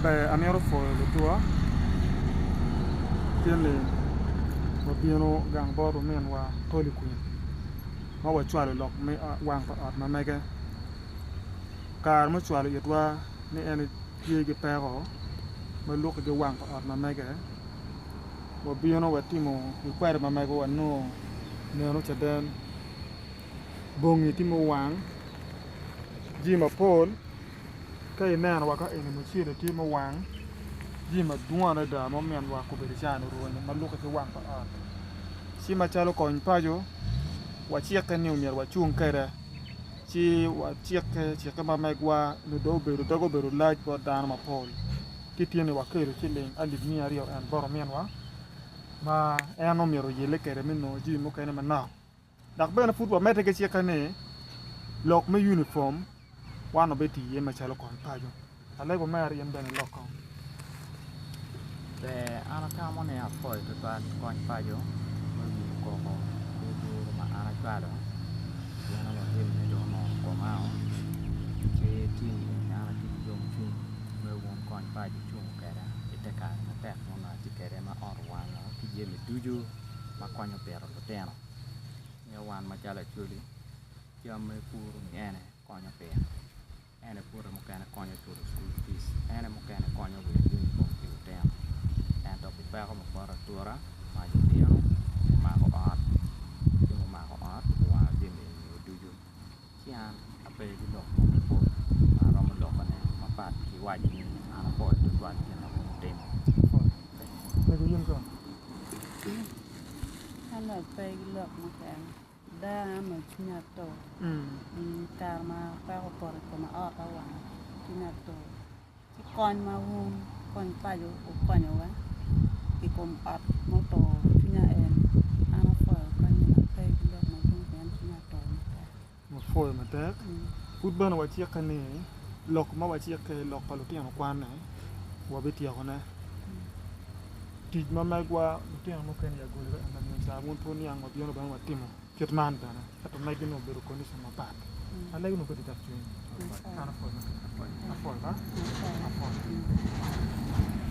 Beh, amiaro foi le tua tiene wa bieno gang bodo men wa holy queen ma wa chwalo lok me wang pa ot ma mege kar ma chwalo yetwa ni en tie gi pero ma luk gi wang pa ot ma mege wa bieno wa timo i kwere ma mege wa no neno chaden bongi timo wang ji ma pol ka ineno wa ka ene machine timo wang ji ma duane da mo men wa ko bere chano ruone ma luka ke wang pa ot si ma chalo kony pajo wa chieke ni umier wa chung kere chi wa chieke ma megwa no do bero laj bo dan ma pol ki tiene wa kero chiling alif mia rio en boro men wa ma en umiero yele kere min no ji mo kene ma na dak bena fut wa mete ke chieke ni lok me uniform wa no beti ye ma chalo kony pajo ale bo mer yen bene lokon ana kamo ne apoi to tan kony pajo ko ma ana chado yana lo tim ne do no ko mao ke tin ana ti jom tin me won kony pajo chung kera iteka na tek mo na ti kere ma or wan no ti je me duju ma konyo pero to teno ne wan ma chala chuli jam me pur ni ene konyo pero ene pur mo kana konyo to school fees ene mo kana konyo go uniform ti teno to be back on the water tura ma yo ma ko art yo ma ko art wa jemi do you kian ape di lok ko ro mo lok ne ma pat ki wa ji ana ko to twan ki na mo tem ne ko yum ko ana pe lok mo kan da ma chinya to karma pa ko por ko ma art wa chinya to ki kon ma hum kon pa yo o panyo wa ikom art moto punya en ana foi kan na pe lo ma tung kan punya to mo foi ma tek fut bana wa chieke ni lok ma wa chieke lok ko tiano kwan ne wa beti ko ne tij ma megwa tiano mo ken ya go le na ni sa mun poni ang ma bieno ba wa timo ket man dana ato mai dino bero condition ma pat ala no ko ta tui ana foi ma ana foi ba ana foi